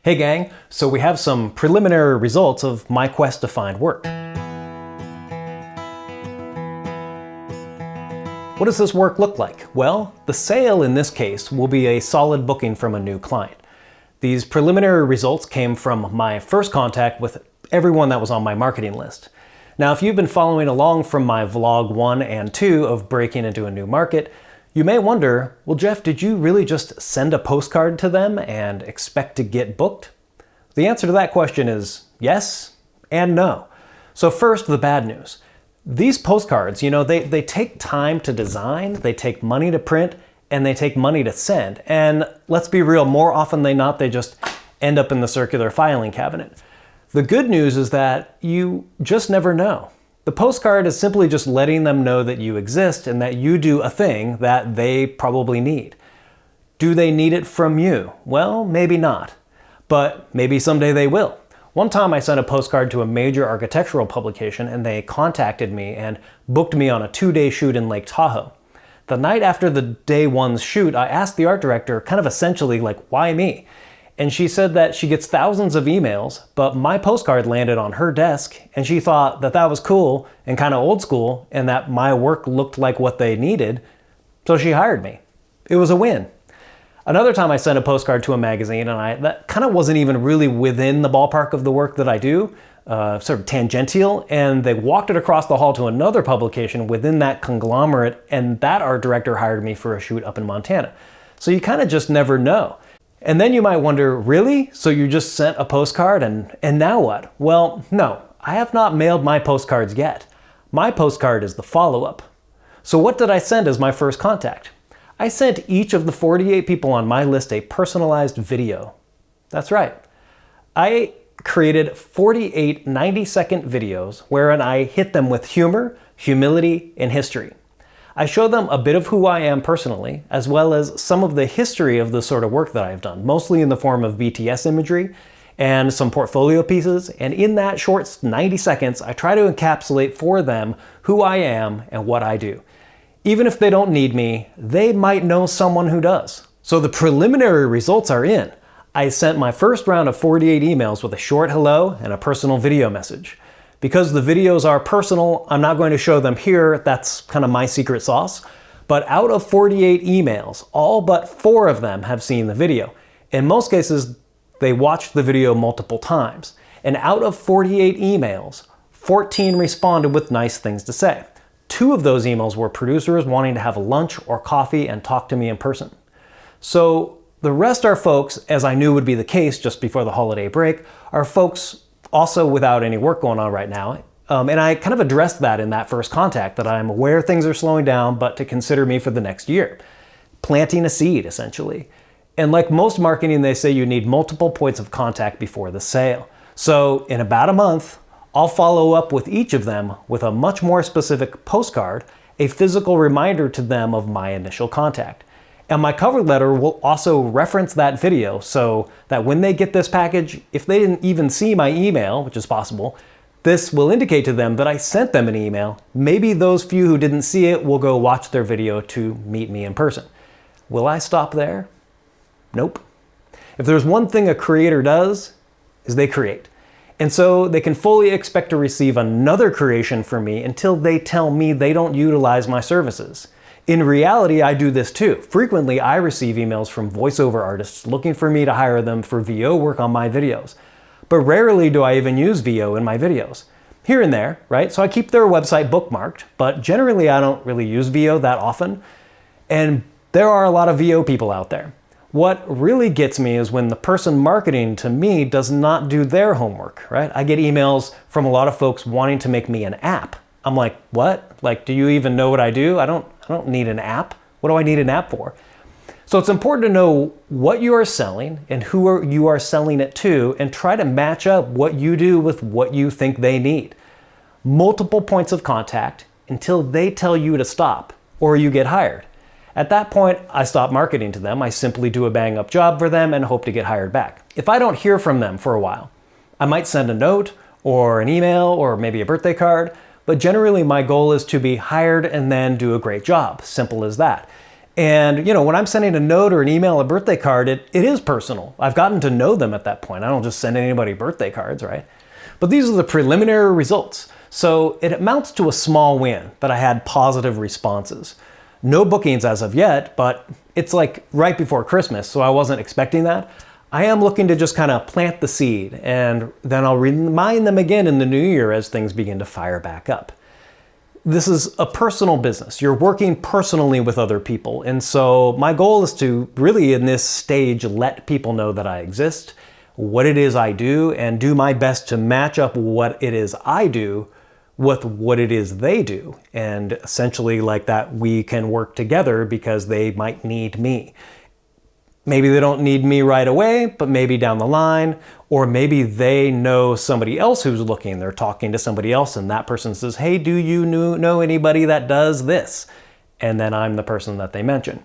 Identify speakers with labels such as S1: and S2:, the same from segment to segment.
S1: Hey gang, so we have some preliminary results of my quest to find work. What does this work look like? Well, the sale in this case will be a solid booking from a new client. These preliminary results came from my first contact with everyone that was on my marketing list. Now, if you've been following along from my Vlog 1 and 2 of breaking into a new market, you may wonder, well, Jeff, did you really just send a postcard to them and expect to get booked? The answer to that question is yes and no. So first, the bad news. These postcards, they take time to design, they take money to print, and they take money to send. And let's be real, more often than not, they just end up in the circular filing cabinet. The good news is that you just never know. The postcard is simply just letting them know that you exist and that you do a thing that they probably need. Do they need it from you? Well, maybe not, but maybe someday they will. One time I sent a postcard to a major architectural publication and they contacted me and booked me on a 2-day shoot in Lake Tahoe. The night after the day one's shoot, I asked the art director kind of essentially like, why me? And she said that she gets thousands of emails, but my postcard landed on her desk and she thought that that was cool and kind of old school and that my work looked like what they needed, so she hired me. It was a win. Another time I sent a postcard to a magazine and that kind of wasn't even really within the ballpark of the work that I do, sort of tangential, and they walked it across the hall to another publication within that conglomerate, and that art director hired me for a shoot up in Montana. So you kind of just never know. And then you might wonder, really? So you just sent a postcard and now what? Well, no, I have not mailed my postcards yet. My postcard is the follow-up. So what did I send as my first contact? I sent each of the 48 people on my list a personalized video. That's right. I created 48 90-second videos wherein I hit them with humor, humility, and history. I show them a bit of who I am personally, as well as some of the history of the sort of work that I've done, mostly in the form of BTS imagery and some portfolio pieces. And in that short 90 seconds, I try to encapsulate for them who I am and what I do. Even if they don't need me, they might know someone who does. So the preliminary results are in. I sent my first round of 48 emails with a short hello and a personal video message. Because the videos are personal, I'm not going to show them here. That's kind of my secret sauce. But out of 48 emails, all but 4 of them have seen the video. In most cases, they watched the video multiple times. And out of 48 emails, 14 responded with nice things to say. 2 of those emails were producers wanting to have lunch or coffee and talk to me in person. So the rest are folks, as I knew would be the case just before the holiday break, are folks also without any work going on right now. And I kind of addressed that in that first contact, that I'm aware things are slowing down, but to consider me for the next year. Planting a seed, essentially. And like most marketing, they say you need multiple points of contact before the sale. So in about a month, I'll follow up with each of them with a much more specific postcard, a physical reminder to them of my initial contact. And my cover letter will also reference that video so that when they get this package, if they didn't even see my email, which is possible, this will indicate to them that I sent them an email. Maybe those few who didn't see it will go watch their video to meet me in person. Will I stop there? Nope. If there's one thing a creator does, is they create. And so they can fully expect to receive another creation from me until they tell me they don't utilize my services. In reality, I do this too. Frequently, I receive emails from voiceover artists looking for me to hire them for VO work on my videos. But rarely do I even use VO in my videos. Here and there, right? So I keep their website bookmarked, but generally I don't really use VO that often. And there are a lot of VO people out there. What really gets me is when the person marketing to me does not do their homework, right? I get emails from a lot of folks wanting to make me an app. I'm like, what? Like, do you even know what I do? I don't need an app. What do I need an app for? So it's important to know what you are selling and who you are selling it to, and try to match up what you do with what you think they need. Multiple points of contact until they tell you to stop or you get hired. At that point, I stop marketing to them. I simply do a bang-up job for them and hope to get hired back. If I don't hear from them for a while, I might send a note or an email or maybe a birthday card, but generally my goal is to be hired and then do a great job. Simple as that. And, you know, when I'm sending a note or an email, a birthday card, it is personal. I've gotten to know them at that point. I don't just send anybody birthday cards, right? But these are the preliminary results. So it amounts to a small win that I had positive responses. No bookings as of yet, but it's like right before Christmas, so I wasn't expecting that. I am looking to just kind of plant the seed, and then I'll remind them again in the new year as things begin to fire back up. This is a personal business. You're working personally with other people. And so my goal is to really in this stage let people know that I exist, what it is I do, and do my best to match up what it is I do with what it is they do. And essentially like that we can work together because they might need me. Maybe they don't need me right away, but maybe down the line, or maybe they know somebody else who's looking. They're talking to somebody else and that person says, hey, do you know anybody that does this? And then I'm the person that they mention.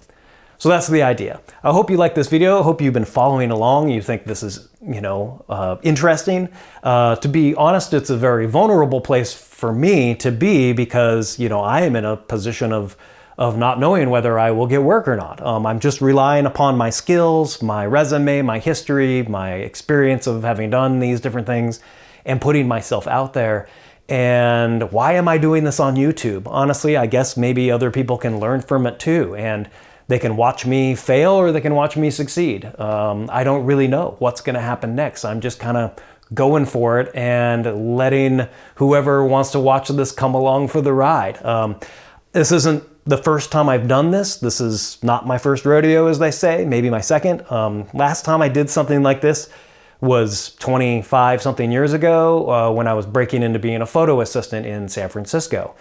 S1: So that's the idea. I hope you like this video. I hope you've been following along. You think this is, you know, interesting. To be honest, it's a very vulnerable place for me to be because, you know, I am in a position of not knowing whether I will get work or not. I'm just relying upon my skills, my resume, my history, my experience of having done these different things and putting myself out there. And why am I doing this on YouTube? Honestly, I guess maybe other people can learn from it too. And they can watch me fail or they can watch me succeed. I don't really know what's gonna happen next. I'm just kind of going for it and letting whoever wants to watch this come along for the ride. This isn't the first time I've done this. This is not my first rodeo, as they say, maybe my second. Last time I did something like this was 25 something years ago when I was breaking into being a photo assistant in San Francisco.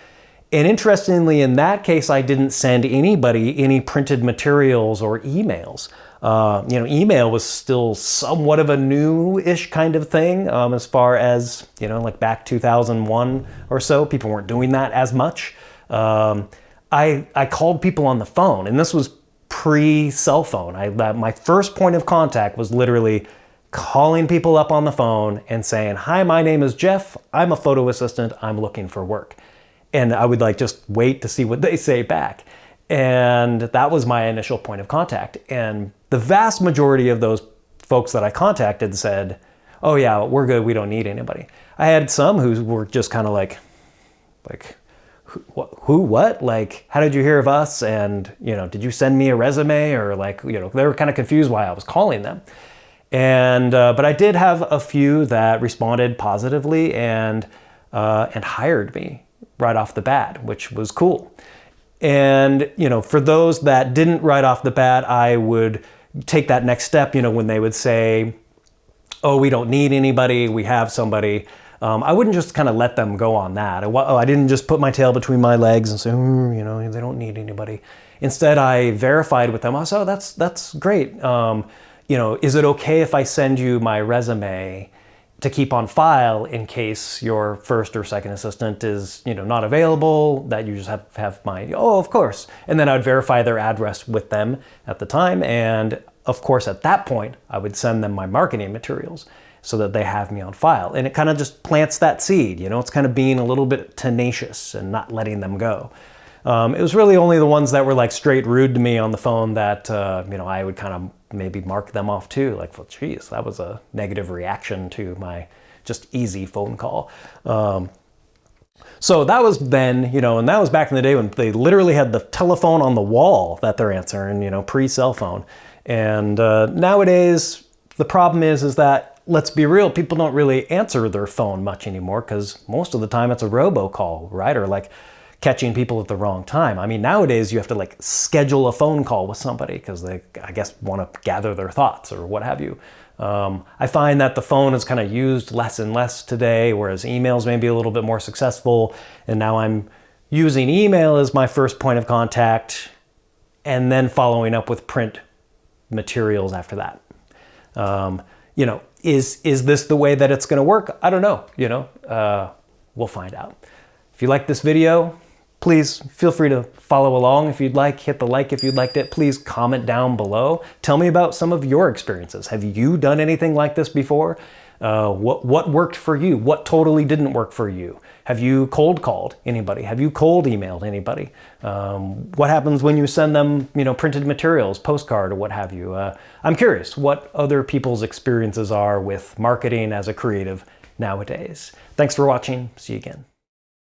S1: And interestingly, in that case, I didn't send anybody any printed materials or emails. You know, email was still somewhat of a new-ish kind of thing as far as, you know, like back 2001 or so. People weren't doing that as much. I called people on the phone, and this was pre-cell phone. My first point of contact was literally calling people up on the phone and saying, hi, my name is Jeff. I'm a photo assistant. I'm looking for work. And I would like just wait to see what they say back. And that was my initial point of contact. And the vast majority of those folks that I contacted said, oh yeah, we're good. We don't need anybody. I had some who were just kind of like, who, what? Like, how did you hear of us? And, you know, did you send me a resume? Or like, you know, they were kind of confused why I was calling them. And, but I did have a few that responded positively and hired me right off the bat, which was cool. And, you know, for those that didn't right off the bat, I would take that next step, you know, when they would say, oh, we don't need anybody, we have somebody. I wouldn't just kind of let them go on that. I didn't just put my tail between my legs and say, you know, they don't need anybody. Instead, I verified with them. I said, oh, that's great. You know, is it okay if I send you my resume to keep on file in case your first or second assistant is, you know, not available, that you just have my, oh, of course. And then I would verify their address with them at the time. And of course, at that point, I would send them my marketing materials so that they have me on file. And it kind of just plants that seed, you know, it's kind of being a little bit tenacious and not letting them go. It was really only the ones that were like straight rude to me on the phone that, you know, I would kind of maybe mark them off too. Like, well, geez, that was a negative reaction to my just easy phone call. So that was then, you know, and that was back in the day when they literally had the telephone on the wall that they're answering, you know, pre-cell phone. And nowadays, the problem is that, let's be real, people don't really answer their phone much anymore because most of the time it's a robocall, right? Or like catching people at the wrong time. I mean, nowadays you have to like schedule a phone call with somebody because they, I guess, want to gather their thoughts or what have you. I find that the phone is kind of used less and less today, whereas emails may be a little bit more successful. And now I'm using email as my first point of contact and then following up with print materials after that. You know, is this the way that it's going to work? I don't know, you know, we'll find out. If you like this video, please feel free to follow along if you'd like, hit the like if you'd liked it. Please comment down below. Tell me about some of your experiences. Have you done anything like this before? What worked for you? What totally didn't work for you? Have you cold called anybody? Have you cold emailed anybody? What happens when you send them, printed materials, postcard or what have you? I'm curious what other people's experiences are with marketing as a creative nowadays. Thanks for watching. See you again.